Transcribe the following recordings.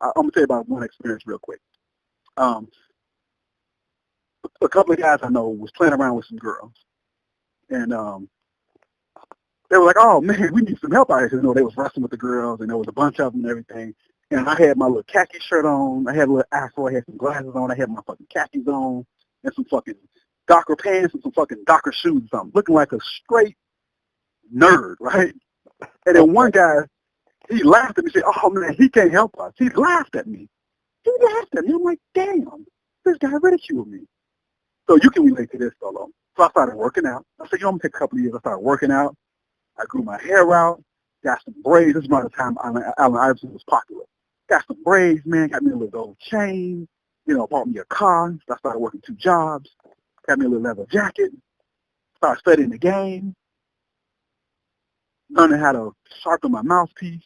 I'm gonna tell you about one experience real quick. A couple of guys I know was playing around with some girls, and they were like, "Oh man, we need some help out here." 'Cause, they was wrestling with the girls, and there was a bunch of them and everything. And I had my little khaki shirt on. I had a little afro. I had some glasses on. I had my fucking khakis on, and some fucking Docker pants and some fucking Docker shoes or something, looking like a straight nerd, right? And then one guy, he laughed at me and said, "Oh man, he can't help us." He laughed at me. He laughed at me. I'm like, damn, this guy ridiculed me. So you can relate to this, fellow. So I started working out. I said, I'm going to take a couple of years. I started working out. I grew my hair out, got some braids. This is around the time Allen Iverson was popular. Got some braids, man, got me a little gold chain, bought me a car. I started working 2 jobs, got me a little leather jacket, started studying the game, learning how to sharpen my mouthpiece.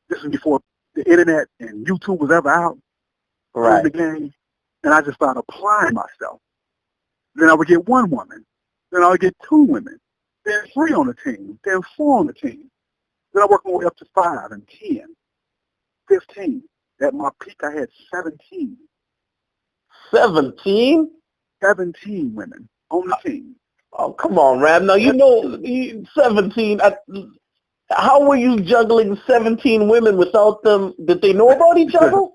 This was before the internet and YouTube was ever out. Learned the game, and I just started applying myself. Then I would get 1 woman, then I would get 2 women, then 3 on the team, then 4 on the team. Then I worked my way up to 5 and 10, 15. At my peak, I had 17. 17? 17 women on the team. Oh, come on, Ram. Now, 17. How were you juggling 17 women without them? Did they know about each other?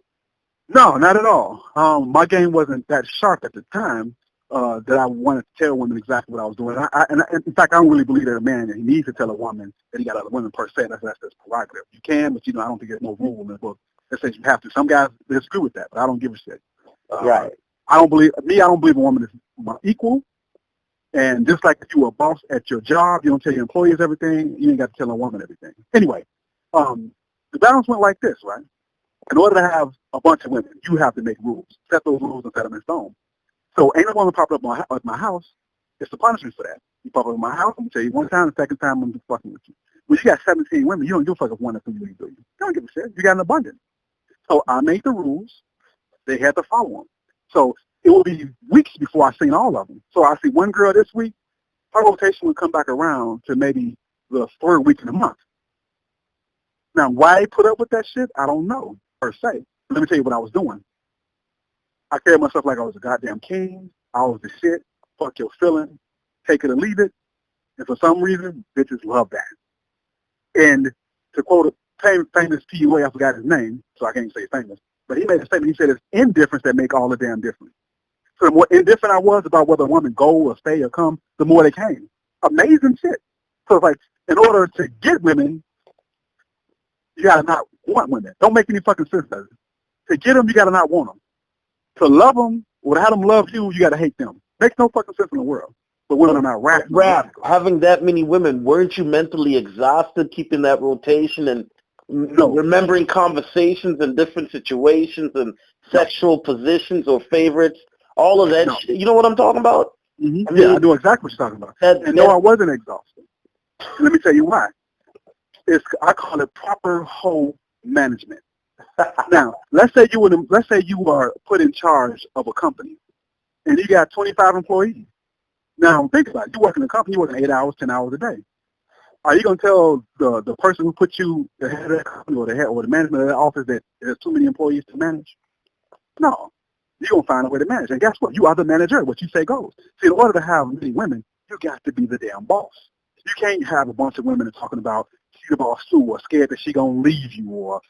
No, not at all. My game wasn't that sharp at the time that I wanted to tell women exactly what I was doing. And in fact, I don't really believe that a man that he needs to tell a woman that he got other women per se. That's prerogative. You can, but I don't think there's no rule in the book that says you have to. Some guys disagree with that, but I don't give a shit. Right. I don't believe a woman is my equal. And just like if you were a boss at your job, you don't tell your employees everything. You ain't got to tell a woman everything. Anyway, the balance went like this, right? In order to have a bunch of women, you have to make rules, set those rules and set them in stone. So ain't no woman popping up at my house. It's the punishment for that. You pop up at my house, I'm going to tell you one time, the second time, I'm just fucking with you. When you got 17 women, you don't give a fuck if one or 2 you do. You don't give a shit. You got an abundance. So I made the rules. They had to follow them. So it will be weeks before I seen all of them. So I see one girl this week, her rotation would come back around to maybe the 3rd week in the month. Now, why they put up with that shit, I don't know, per se. Let me tell you what I was doing. I carried myself like I was a goddamn king. I was the shit. Fuck your feeling. Take it or leave it. And for some reason, bitches love that. And to quote a famous PUA, I forgot his name, so I can't say famous, but he made a statement. He said, it's indifference that make all the damn difference. So the more indifferent I was about whether a woman go or stay or come, the more they came. Amazing shit. So it's like, in order to get women, you got to not want women. Don't make any fucking sense, does it? To get them, you got to not want them. To love them, or to have them love you, you got to hate them. Makes no fucking sense in the world. But women are not rational. Rap, having that many women, weren't you mentally exhausted keeping that rotation and remembering conversations and different situations and sexual positions or favorites? All of that shit. You know what I'm talking about? Mm-hmm. I mean, I know exactly what you're talking about. No, I wasn't exhausted. Let me tell you why. I call it proper whole management. Now, let's say you are put in charge of a company, and you got 25 employees. Now, think about it. You work in a company, you working 8 hours, 10 hours a day. Are you going to tell the person who put you the head of that company or the management of that office that there's too many employees to manage? No. You're going to find a way to manage. And guess what? You are the manager. What you say goes. See, in order to have many women, you got to be the damn boss. You can't have a bunch of women talking about she's the boss too, or scared that she's going to leave you, or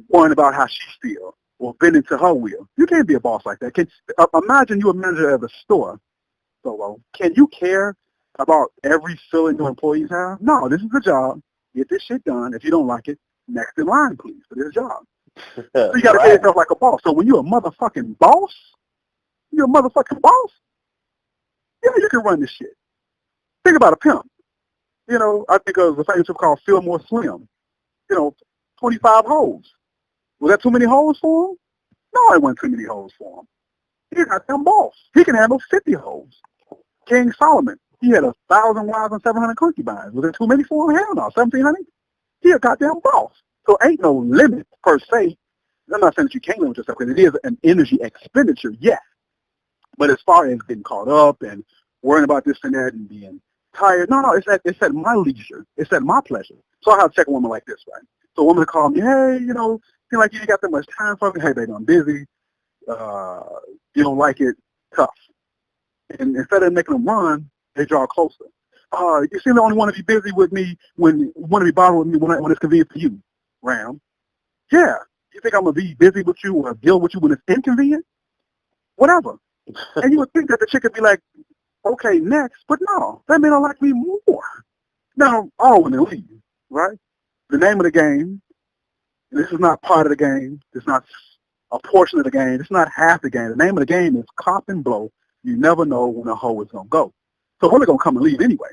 worrying about how she feels, or bending to her will. You can't be a boss like that. Imagine you're a manager of a store. So, can you care about every feeling your employees have? No, this is the job. Get this shit done. If you don't like it, next in line, please, for this job. So you got to carry yourself like a boss. So when you're a motherfucking boss, yeah, you can run this shit. Think about a pimp. I think of a famous called Fillmore Slim. 25 hoes. Was that too many hoes for him? No, it wasn't too many hoes for him. He's a goddamn boss. He can handle 50 hoes. King Solomon, he had 1,000 wives and 700 concubines. Was it too many for him? Hell no, 1,700. He a goddamn boss. So ain't no limit per se. I'm not saying that you can't limit yourself, because it is an energy expenditure, yes. But as far as getting caught up and worrying about this and that and being tired, no, it's at my leisure. It's at my pleasure. So I have to check a woman like this, right? So a woman will call me, hey, Seem like you ain't got that much time for me. Hey, baby, I'm busy. You don't like it, tough. And instead of making them run, they draw closer. You seem to only want to be busy with me when you want to be bothered with me when it's convenient for you, Ram. Yeah. You think I'm going to be busy with you or deal with you when it's inconvenient? Whatever. And you would think that the chick would be like, okay, next. But no, that man don't like me more. Now, all women leave, right? The name of the game, this is not part of the game. It's not a portion of the game. It's not half the game. The name of the game is cop and blow. You never know when a hoe is going to go. So women going to come and leave anyway.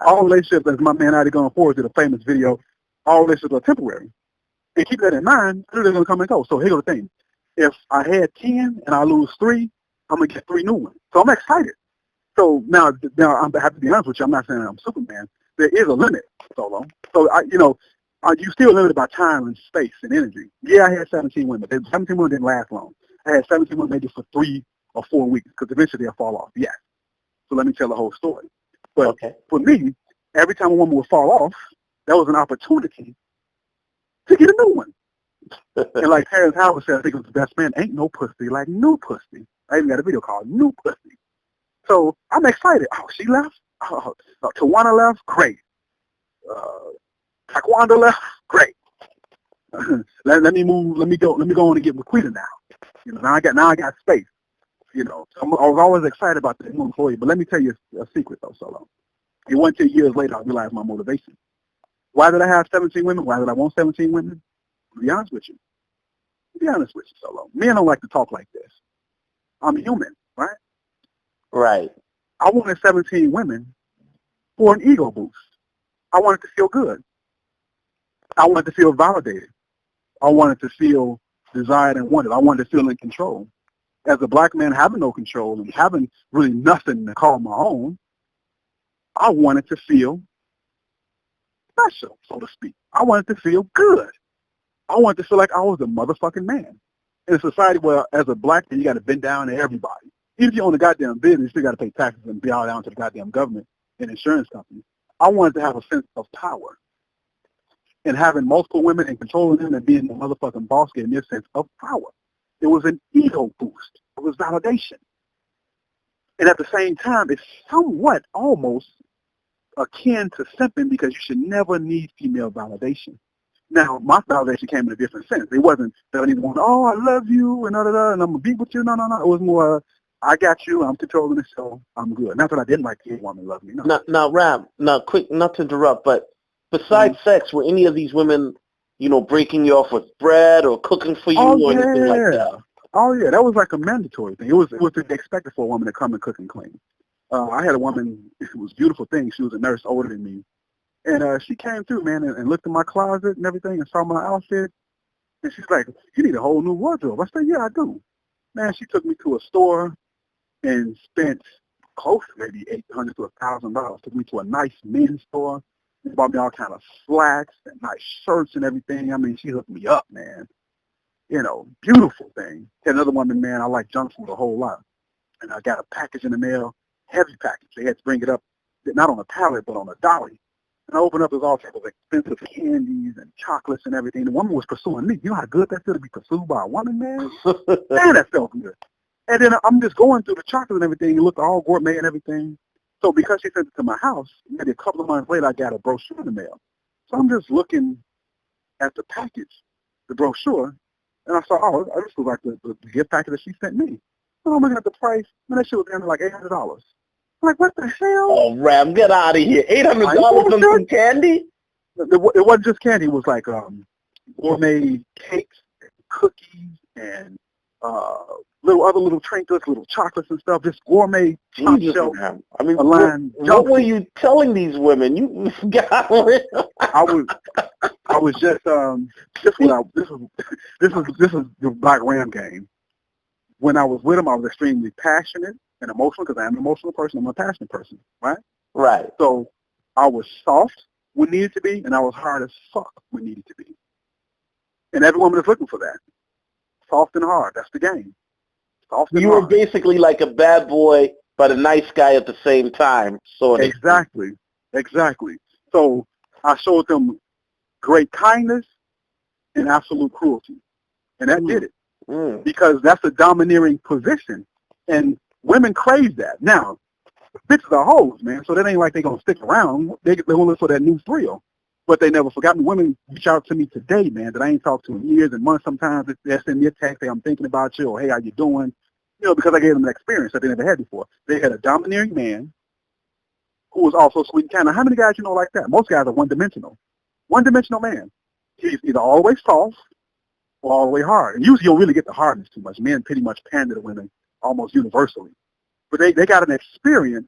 All relationships, as my man Adi going forward to the famous video, all relationships are temporary. And keep that in mind, they're going to come and go. So here's the thing. If I had 10 and I lose 3, I'm going to get 3 new ones. So I'm excited. So now I have to be honest with you. I'm not saying I'm Superman. There is a limit, Solo. So, you still limited by time and space and energy. Yeah, I had 17 women. 17 women didn't last long. I had 17 women maybe for 3 or 4 weeks because eventually they'll fall off. Yes. So let me tell the whole story. But for me, every time a woman would fall off, that was an opportunity to get a new one. And like Terrence Howard said, I think it was the best man, ain't no pussy like new pussy. I even got a video called New Pussy. So I'm excited. Oh, she left? Oh, Tawana left? Great. Taekwondo left? Great. let me move. Let me go on and get Marquita now. Now I got space. I was always excited about the new employee. But let me tell you a secret though, Solo. It wasn't until years later I realized my motivation. Why did I have 17 women? Why did I want 17 women? To be honest with you, Solo. Men don't like to talk like this. I'm human, right? Right. I wanted 17 women for an ego boost. I wanted to feel good. I wanted to feel validated. I wanted to feel desired and wanted. I wanted to feel in control. As a black man having no control and having really nothing to call my own, I wanted to feel special, so to speak. I wanted to feel good. I wanted to feel like I was a motherfucking man. In a society where, as a black man, you got to bend down to everybody. Even if you own a goddamn business, you still got to pay taxes and bow down to the goddamn government and insurance companies. I wanted to have a sense of power. And having multiple women and controlling them and being the motherfucking boss gave me a sense of power. It was an ego boost. It was validation. And at the same time, it's somewhat almost akin to simping because you should never need female validation. Now, my validation came in a different sense. It wasn't that I didn't want, oh, I love you, and and I'm going to be with you. No. It was more, I got you, I'm controlling the show, I'm good. Not that I didn't like any woman love me. No. Now, Ram, quick, not to interrupt, but besides sex, were any of these women, breaking you off with bread or cooking for you or anything like that? Oh, yeah, that was like a mandatory thing. It was to be expected for a woman to come and cook and clean. I had a woman, it was a beautiful thing. She was a nurse older than me. And she came through, man, and looked in my closet and everything and saw my outfit. And she's like, you need a whole new wardrobe. I said, yeah, I do. Man, she took me to a store and spent close to maybe $800 to $1,000. Took me to a nice men's store. She bought me all kind of slacks and nice shirts and everything. I mean, she hooked me up, man. Beautiful thing. Had another woman, man, I like junk food a whole lot. And I got a package in the mail, heavy package. They had to bring it up, not on a pallet, but on a dolly. And I opened up, there's all types of expensive candies and chocolates and everything. The woman was pursuing me. You know how good that feels to be pursued by a woman, man? Man, that felt good. And then I'm just going through the chocolate and everything. It looked all gourmet and everything. So because she sent it to my house, maybe a couple of months later, I got a brochure in the mail. So I'm just looking at the package, the brochure, and I saw, oh, this was like the gift package that she sent me. So I'm looking at the price, and that shit was down to like $800. I'm like, what the hell? Oh, Ram, get out of here. $800 on some candy? It wasn't just candy. It was like gourmet cakes, and cookies, and little trinkets, little chocolates and stuff. Just gourmet top shelf. I mean, what were you telling these women? You got I was just this is the BlackRam game. When I was with him, I was extremely passionate and emotional because I am an emotional person. I'm a passionate person, right? Right. So I was soft when needed to be, and I was hard as fuck when needed to be. And every woman is looking for that. Soft and hard. That's the game. Soft and you hard. Were basically like a bad boy, but a nice guy at the same time. Exactly. So I showed them great kindness, and absolute cruelty. And that did it. Because that's a domineering position. And women crave that. Now, bitches are hoes, man, so that ain't like they going to stick around. They going to look for that new thrill. But they never forgot me. Women reach out to me today, man, that I ain't talked to in years and months. Sometimes they send me a text, hey, I'm thinking about you, or hey, how you doing? You know, because I gave them an experience that they never had before. They had a domineering man who was also sweet and kind. Now, how many guys you know like that? Most guys are one-dimensional. One-dimensional man. He's either always soft or all the way hard. And usually you don't really get the hardness too much. Men pretty much pander to women almost universally. But they got an experience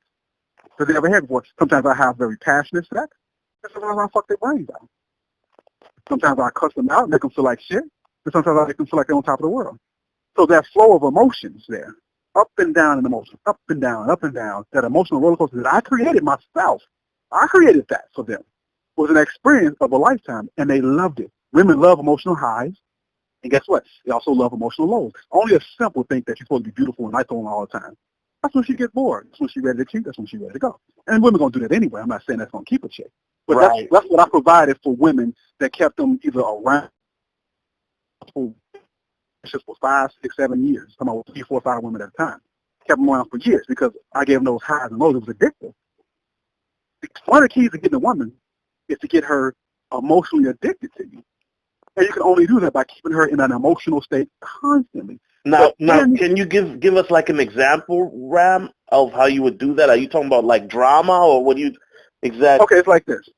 that they never had before. Sometimes I have very passionate sex. Sometimes I fuck their brains out. Sometimes I cuss them out, make them feel like shit. And sometimes I make them feel like they're on top of the world. So that flow of emotions there, up and down in emotions, up and down, that emotional roller coaster that I created myself, I created that for them, was an experience of a lifetime, and they loved it. Women love emotional highs, and guess what? They also love emotional lows. Only a simple think that you're supposed to be beautiful and nice on all the time. That's when she gets bored. That's when she's ready to cheat. That's when she's ready to go. And women going to do that anyway. I'm not saying that's going to keep a chick. But that's what I provided for women that kept them either around for 5, 6, 7 years. I'm about 3, 4, 5 women at a time. Kept them around for years because I gave them those highs and lows. It was addictive. One of the keys to getting a woman is to get her emotionally addicted to you. And you can only do that by keeping her in an emotional state constantly. Now, can you give us like an example, Ram, of how you would do that? Are you talking about like drama, or what do you exactly? Okay, it's like this.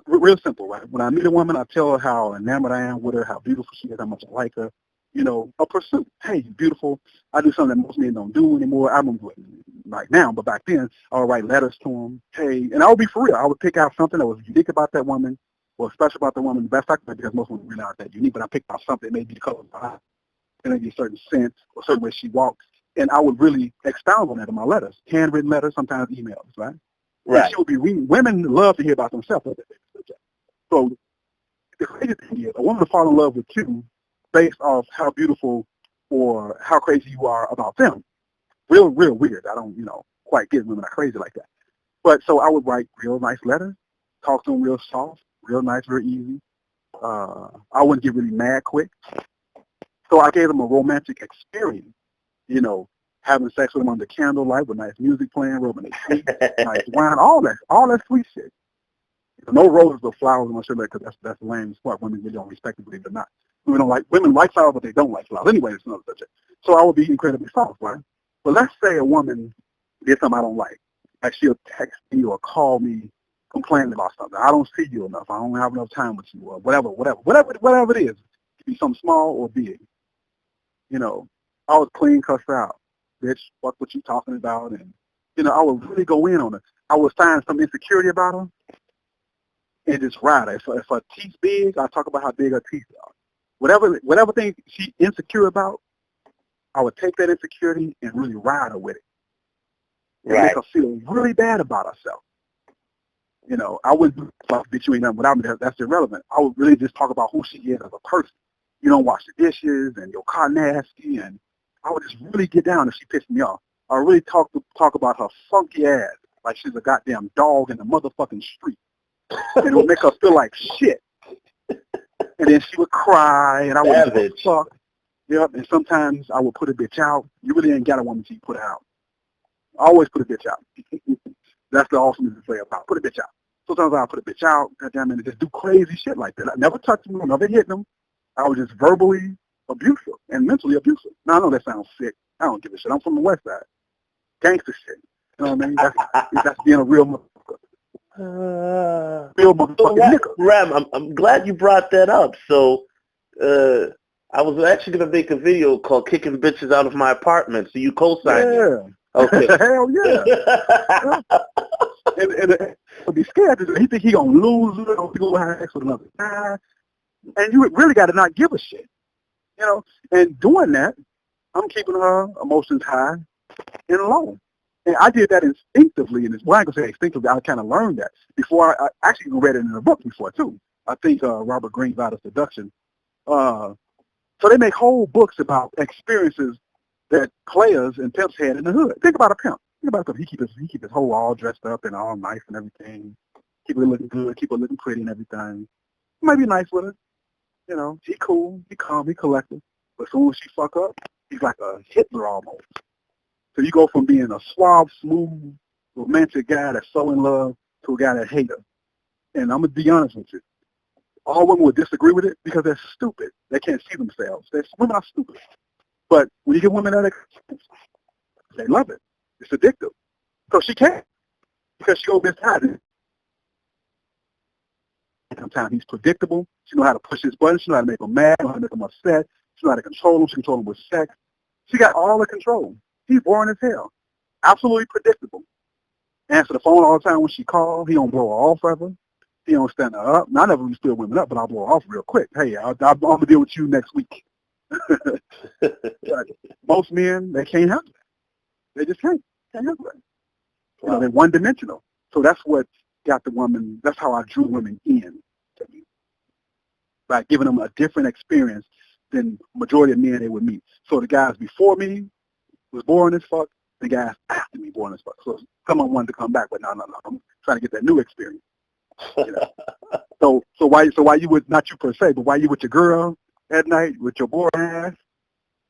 Real simple, right? When I meet a woman, I tell her how enamored I am with her, how beautiful she is, how much I like her. You know, a pursuit. Hey, you're beautiful. I do something that most men don't do anymore. I don't do it right now, but back then, I would write letters to them. Hey, and I would be for real. I would pick out something that was unique about that woman, or special about the woman. The best I could, because most women really aren't that unique, but I picked out something, maybe the color of her eyes, and maybe a certain scent, or a certain way she walks. And I would really expound on that in my letters, handwritten letters, sometimes emails, right? Right. And she would be reading. Women love to hear about themselves. So the crazy thing is, a woman will fall in love with you based off how beautiful or how crazy you are about them. Real weird. I don't, quite get women are crazy like that. But so I would write real nice letters, talk to them real soft, real nice, real easy. I wouldn't get really mad quick. So I gave them a romantic experience, having sex with them under candlelight with nice music playing, rubbing their feet, nice wine, all that sweet shit. No roses or flowers on my shirt, because that's the lame part. Women really don't respect it, believe it or not. Women like flowers, but they don't like flowers. Anyway, it's another subject. So I would be incredibly soft, right? But let's say a woman did something I don't like. Like she'll text me or call me complaining about something. I don't see you enough. I don't have enough time with you, or whatever it is. It could be something small or big. I would clean cuss her out. Bitch, fuck what you talking about? And, I would really go in on it. I would find some insecurity about her and just ride her. If her teeth big, I talk about how big her teeth are. Whatever thing she's insecure about, I would take that insecurity and really ride her with it. And make her feel really bad about herself. I wouldn't like, bitch, you ain't nothing without me. That's irrelevant. I would really just talk about who she is as a person. You don't wash the dishes and your car nasty, and I would just really get down if she pissed me off. I would really talk about her funky ass like she's a goddamn dog in the motherfucking street. And it would make her feel like shit. And then she would cry, and I would give a fuck. Yep, and sometimes I would put a bitch out. You really ain't got a woman till you put her out. I always put a bitch out. That's the awesome to say about put a bitch out. Sometimes I'll put a bitch out, goddamn it, and just do crazy shit like that. I never touched them, never hit them. I was just verbally abusive and mentally abusive. Now, I know that sounds sick. I don't give a shit. I'm from the West Side. Gangster shit. You know what I mean? That's being a real motherfucker. Real motherfucking nigga. Ram, I'm glad you brought that up. So, I was actually going to make a video called Kicking Bitches Out of My Apartment. So you co-signed it. Okay. Hell yeah. and I'd be scared. He think he going to lose it or go have sex with another guy. And you really got to not give a shit. And doing that, I'm keeping her emotions high and low. And I did that instinctively. And well, I ain't going to say instinctively. I kind of learned that before. I actually read it in a book before, too. I think Robert Greene's Out of Seduction. So they make whole books about experiences that players and pimps had in the hood. Think about a pimp. Think about a pimp. He keep his whole all dressed up and all nice and everything. Keep it looking good. Keep it looking pretty and everything. He might be nice with her. You know, he cool, he calm, he collected. But as soon as she fuck up, he's like a Hitler almost. So you go from being a suave, smooth, romantic guy that's so in love to a guy that hate her. And I'm going to be honest with you. All women would disagree with it because they're stupid. They can't see themselves. Women are stupid. But when you get women that they love it. It's addictive. So she can't because she goes misguided. Sometimes he's predictable. She knows how to push his buttons. She knows how to make him mad. She knows how to make him upset. She knows how to control him. She controls him with sex. She got all the control. He's boring as hell. Absolutely predictable. Answer the phone all the time when she calls. He don't blow her off ever. He don't stand her up. Now, I never really steal women up, but I'll blow her off real quick. Hey, I'm going to deal with you next week. Most men, they can't handle that. They just can't handle that. You know, they're one-dimensional. So that's what got the woman, that's how I drew women in to me. By giving them a different experience than majority of men they would meet. So the guys before me was boring as fuck. The guys after me boring as fuck. So someone wanted to come back, but no. I'm trying to get that new experience. You know? So why you would, not you per se, but why you with your girl at night with your boy ass?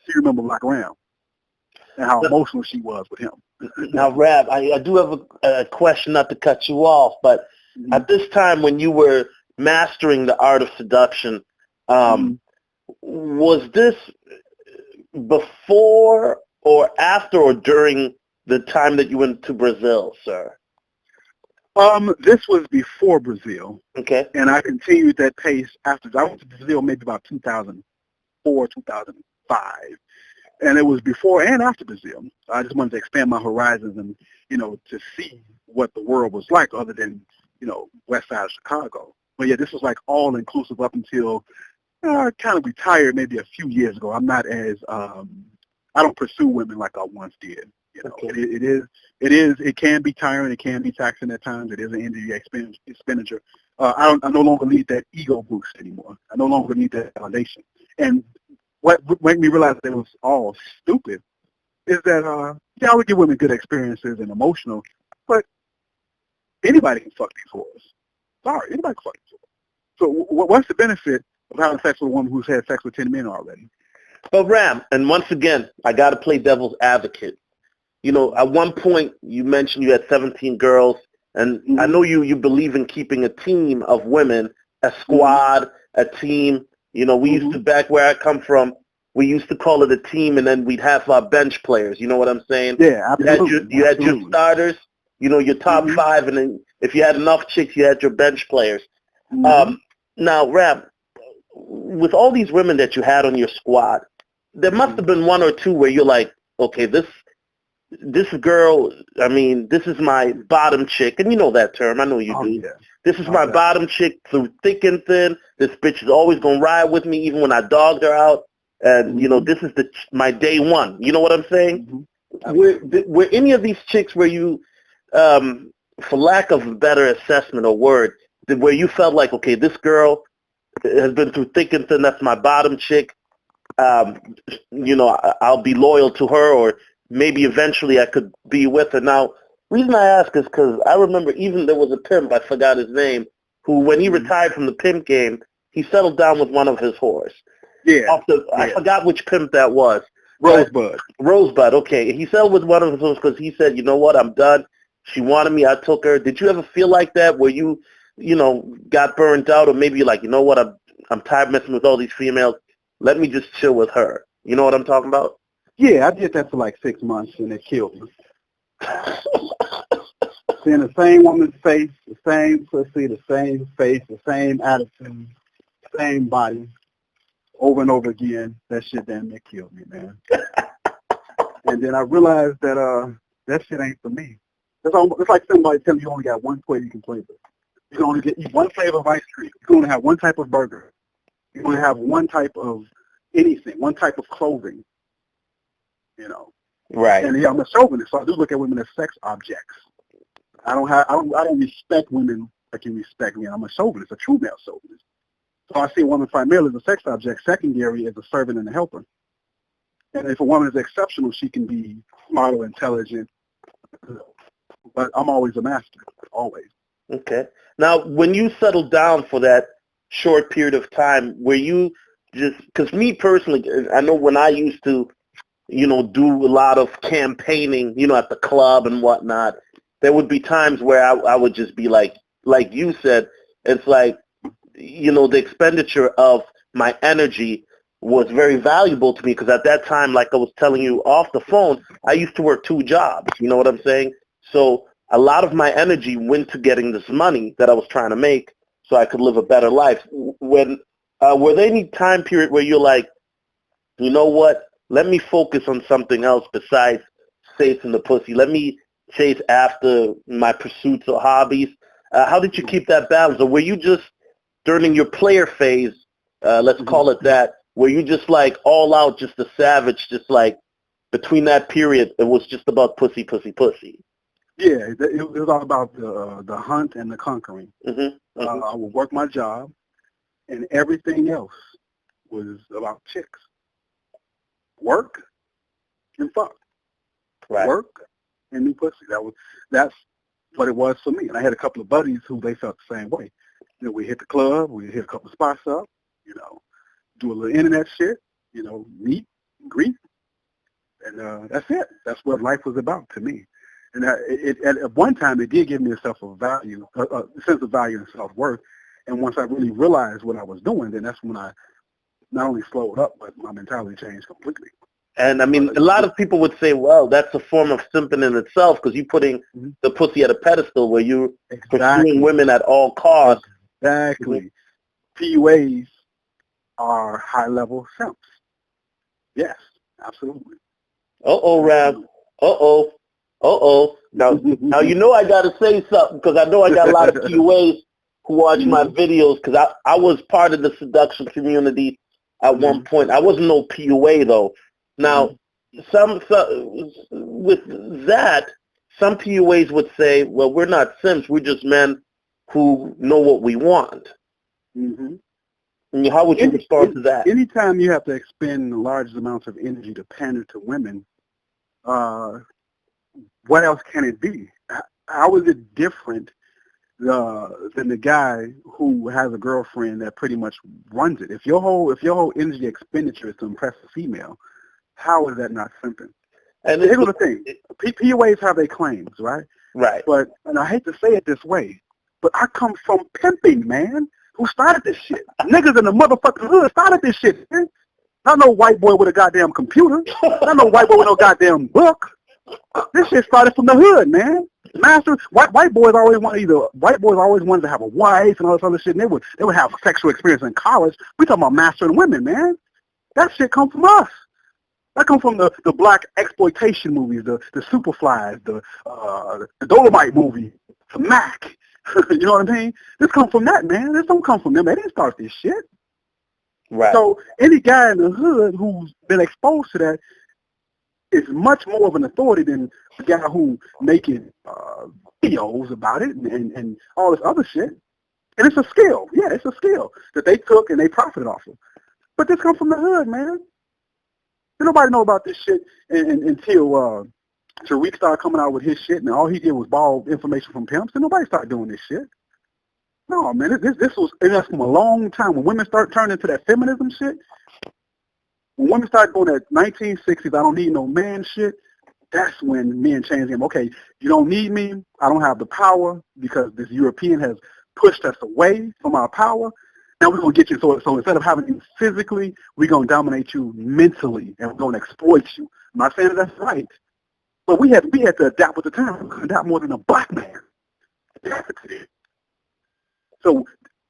She remember BlackRam and how emotional she was with him. Now, Rab, I do have a question, not to cut you off, but at this time when you were mastering the art of seduction, was this before or after or during the time that you went to Brazil, sir? This was before Brazil. Okay. And I continued that pace after. I went to Brazil maybe about 2004, 2005. And it was before and after Brazil. I just wanted to expand my horizons and, you know, to see what the world was like other than, you know, west side of Chicago. But yeah, this was like all inclusive up until I kind of retired maybe a few years ago. I'm not as, I don't pursue women like I once did. You know, okay. It can be tiring. It can be taxing at times. It is an energy expenditure. I no longer need that ego boost anymore. I no longer need that validation. And what made me realize that it was all stupid is that, yeah, I would give women good experiences and emotional, but anybody can fuck these whores. Sorry, anybody can fuck these whores. So what's the benefit of having sex with a woman who's had sex with 10 men already? But Ram, and once again, I got to play devil's advocate. You know, at one point you mentioned you had 17 girls, and I know you believe in keeping a team of women, a squad, a team. You know, we used to, back where I come from, we used to call it a team, and then we'd have our bench players. You know what I'm saying? Yeah, absolutely. You had your starters, you know, your top five, and then if you had enough chicks, you had your bench players. Now, Rab, with all these women that you had on your squad, there must have been one or two where you're like, okay, this girl, I mean, this is my bottom chick, and you know that term. I know you do. Yeah. This is my bottom chick through thick and thin. This bitch is always going to ride with me even when I dogged her out. And, you know, this is my day one. You know what I'm saying? Were any of these chicks where you, for lack of a better assessment or word, where you felt like, okay, this girl has been through thick and thin, that's my bottom chick, you know, I'll be loyal to her, or maybe eventually I could be with her. Now, reason I ask is because I remember even there was a pimp, I forgot his name, who when he retired from the pimp game, he settled down with one of his whores. Yeah. I forgot which pimp that was. Rosebud. Rosebud, okay. He settled with one of his whores because he said, you know what, I'm done. She wanted me, I took her. Did you ever feel like that where you know, got burnt out, or maybe you're like, you know what, I'm tired of messing with all these females. Let me just chill with her. You know what I'm talking about? Yeah, I did that for like 6 months, and it killed me. Seeing the same woman's face, the same pussy, the same face, the same attitude, same body, over and over again, that shit damn near killed me, man. And then I realized that that shit ain't for me. It's like somebody telling you only got one plate you can play with. You can only eat one flavor of ice cream. You can only have one type of burger. You can only have one type of anything, one type of clothing. You know. Right. And yeah, I'm a chauvinist, so I do look at women as sex objects. I don't respect women like you respect me. I'm a chauvinist, a true male chauvinist. So I see a woman primarily as a sex object, secondary as a servant and a helper. And if a woman is exceptional, she can be smart or intelligent. But I'm always a master, always. Okay. Now, when you settled down for that short period of time where you just, because me personally, I know when I used to, do a lot of campaigning, at the club and whatnot, there would be times where I would just be like you said, it's like, the expenditure of my energy was very valuable to me because at that time, like I was telling you off the phone, I used to work 2 jobs. You know what I'm saying? So a lot of my energy went to getting this money that I was trying to make so I could live a better life. Were there any time period where you're like, you know what? Let me focus on something else besides chasing the pussy. Let me chase after my pursuits or hobbies. How did you keep that balance? Or were you just, during your player phase, let's call it that, were you just like all out, just a savage, just like between that period, it was just about pussy, pussy, pussy? Yeah, it was all about the hunt and the conquering. I would work my job, and everything else was about chicks. Work and fuck. Right. Work and new pussy. That's what it was for me. And I had a couple of buddies who they felt the same way. We hit the club, we hit a couple of spots up, do a little internet shit, meet, greet, and that's it. That's what life was about to me. And at one time, it did give me a sense of value and self-worth. And once I really realized what I was doing, then that's when I not only slowed up, but my mentality changed completely. And I mean, a lot of people would say, well, that's a form of simping in itself because you're putting the pussy at a pedestal where you're pursuing women at all costs. Exactly. PUAs are high-level simps. Yes, absolutely. Ram. Now I got to say something because I know I got a lot of PUAs who watch my videos because I was part of the seduction community at one point. I wasn't no PUA, though. Now, some with that, some PUAs would say, well, we're not simps. We're just men who know what we want. How would you respond to that? Anytime you have to expend large amounts of energy to pander to women, what else can it be? How is it different than the guy who has a girlfriend that pretty much runs it? If your whole energy expenditure is to impress a female, how is that not simping? And here's the thing: PUAs have their claims, right? Right. But, and I hate to say it this way, but I come from pimping, man. Who started this shit? Niggas in the motherfucking hood started this shit, man. Not no white boy with a goddamn computer. Not no white boy with no goddamn book. This shit started from the hood, man. White boys always wanted to have a wife and all this other shit, and they would have sexual experience in college. We talking about mastering women, man. That shit come from us. That come from the black exploitation movies, the Superflies, the Dolomite movie, the Mac. You know what I mean? This come from that, man. This don't come from them. They didn't start this shit. Right. So any guy in the hood who's been exposed to that is much more of an authority than the guy who making videos about it and all this other shit. And it's a skill. Yeah, it's a skill that they took and they profited off of. But this comes from the hood, man. Nobody know about this shit until Tariq started coming out with his shit, and all he did was borrow information from pimps, and nobody started doing this shit. No, man, this was, and that's from a long time. When women start turning into that feminism shit, when women start doing that 1960s, I don't need no man shit, that's when men changed the game. Okay, you don't need me, I don't have the power, because this European has pushed us away from our power. Now we're going to get you, so instead of having you physically, we're going to dominate you mentally, and we're going to exploit you. I'm not saying that's right, but we had to adapt with the time. We couldn't adapt more than a black man. So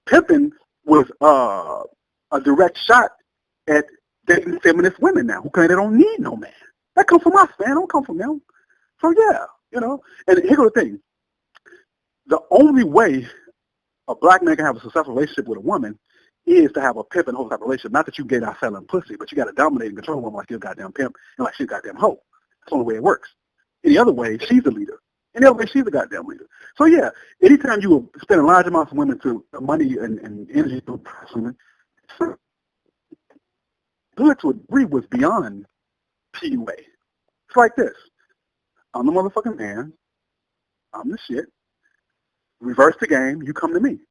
pimping was a direct shot at dating feminist women now who claim they don't need no man. That comes from us, man. It don't come from them. So yeah, And here's the thing: the only way a black man can have a successful relationship with a woman is to have a pimp and hoe type relationship. Not that you get out selling pussy, but you got to dominate and control a woman like you're a goddamn pimp and like she's a goddamn hoe. That's the only way it works. Any other way, she's the leader. Any other way, she's the goddamn leader. So yeah, anytime you were spending large amounts of women to money and energy to impress women, good to agree was beyond PUA. It's like this. I'm the motherfucking man. I'm the shit. Reverse the game. You come to me.